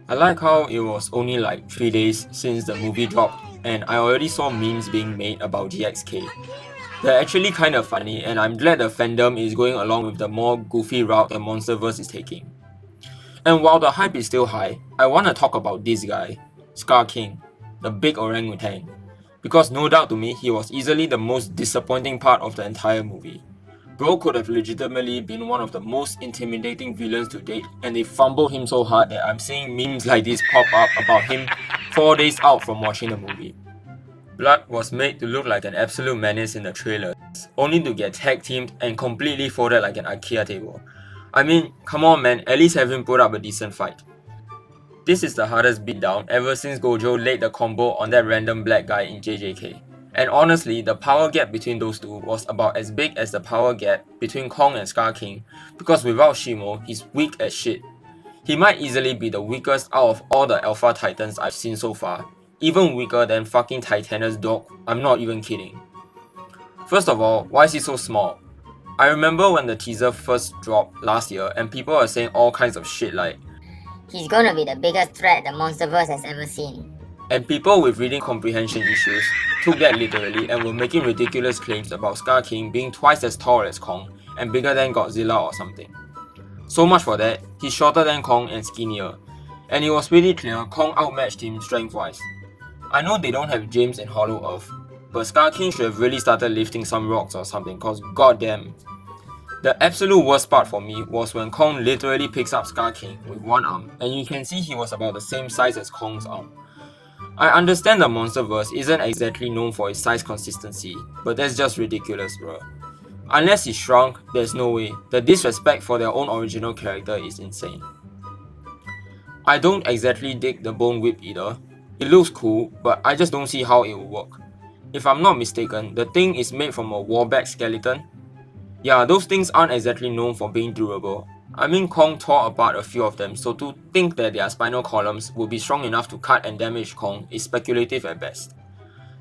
I like how it was only like 3 days since the movie dropped and I already saw memes being made about GXK. They're actually kind of funny and I'm glad the fandom is going along with the more goofy route the MonsterVerse is taking. And while the hype is still high, I want to talk about this guy, Scar King, the big orangutan. Because no doubt to me, he was easily the most disappointing part of the entire movie. Bro could have legitimately been one of the most intimidating villains to date, and they fumbled him so hard that I'm seeing memes like this pop up about him 4 days out from watching the movie. Blood was made to look like an absolute menace in the trailers, only to get tag teamed and completely folded like an IKEA table. I mean, come on man, at least have him put up a decent fight. This is the hardest beatdown ever since Gojo laid the combo on that random black guy in JJK. And honestly, the power gap between those two was about as big as the power gap between Kong and Scar King, because without Shimo, he's weak as shit. He might easily be the weakest out of all the Alpha Titans I've seen so far, even weaker than fucking Titanus dog, I'm not even kidding. First of all, why is he so small? I remember when the teaser first dropped last year and people were saying all kinds of shit like, he's gonna be the biggest threat the MonsterVerse has ever seen. and people with reading comprehension issues took that literally and were making ridiculous claims about Scar King being twice as tall as Kong and bigger than Godzilla or something. So much for that, he's shorter than Kong and skinnier, and it was pretty clear Kong outmatched him strength-wise. I know they don't have James in Hollow Earth, but Scar King should have really started lifting some rocks or something cause goddamn. The absolute worst part for me was when Kong literally picks up Scar King with one arm and you can see he was about the same size as Kong's arm. I understand the MonsterVerse isn't exactly known for its size consistency, but that's just ridiculous bro. Unless he's shrunk, there's no way. The disrespect for their own original character is insane. I don't exactly dig the bone whip either. It looks cool, but I just don't see how it will work. If I'm not mistaken, the thing is made from a warbag skeleton. Yeah, those things aren't exactly known for being durable. I mean, Kong tore apart a few of them, so to think that their spinal columns will be strong enough to cut and damage Kong is speculative at best.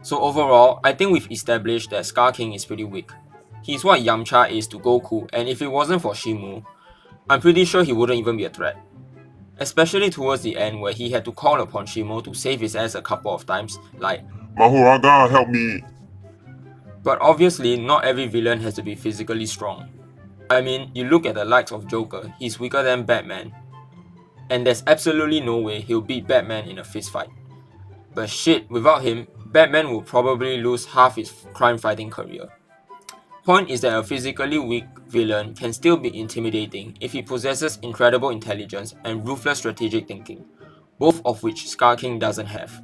So overall, I think we've established that Scar King is pretty weak. He's what Yamcha is to Goku, and if it wasn't for Shimu, I'm pretty sure he wouldn't even be a threat. Especially towards the end where he had to call upon Shimo to save his ass a couple of times, like, Mahuraga, help me! but obviously not every villain has to be physically strong. I mean, you look at the likes of Joker, he's weaker than Batman, and there's absolutely no way he'll beat Batman in a fist fight. But shit, without him, Batman will probably lose half his crime fighting career. Point is that a physically weak villain can still be intimidating if he possesses incredible intelligence and ruthless strategic thinking, both of which Scar King doesn't have.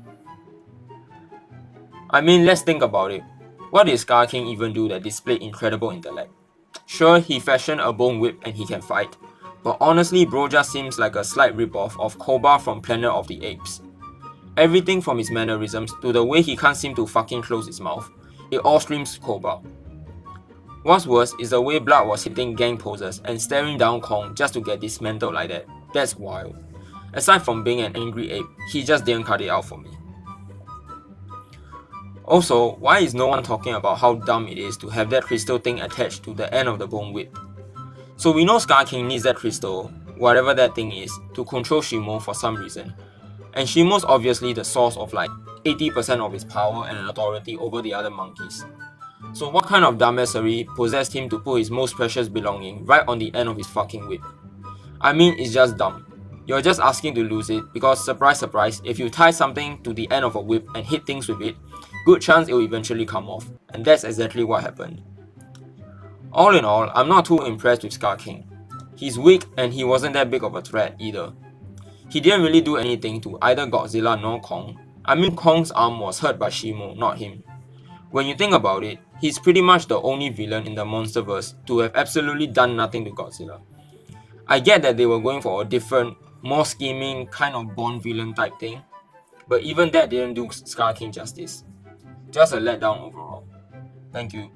I mean, let's think about it. What did Scar King even do that displayed incredible intellect? Sure, he fashioned a bone whip and he can fight, but honestly bro just seems like a slight ripoff of Koba from Planet of the Apes. Everything from his mannerisms to the way he can't seem to fucking close his mouth, it all screams Koba. What's worse is the way Blood was hitting gang poses and staring down Kong just to get dismantled like that. That's wild. Aside from being an angry ape, he just didn't cut it out for me. Also, why is no one talking about how dumb it is to have that crystal thing attached to the end of the bone whip? So we know Scar King needs that crystal, whatever that thing is, to control Shimo for some reason. And Shimo's obviously the source of like 80% of his power and authority over the other monkeys. So what kind of dumbassery possessed him to put his most precious belonging right on the end of his fucking whip? I mean, it's just dumb. You're just asking to lose it because surprise surprise, if you tie something to the end of a whip and hit things with it, good chance it will eventually come off, and that's exactly what happened. All in all, I'm not too impressed with Scar King. He's weak and he wasn't that big of a threat either. He didn't really do anything to either Godzilla nor Kong. I mean, Kong's arm was hurt by Shimo, not him. When you think about it, he's pretty much the only villain in the MonsterVerse to have absolutely done nothing to Godzilla. I get that they were going for a different, more scheming, kind of Bond villain type thing, but even that didn't do Scar King justice. Just a letdown overall. Thank you.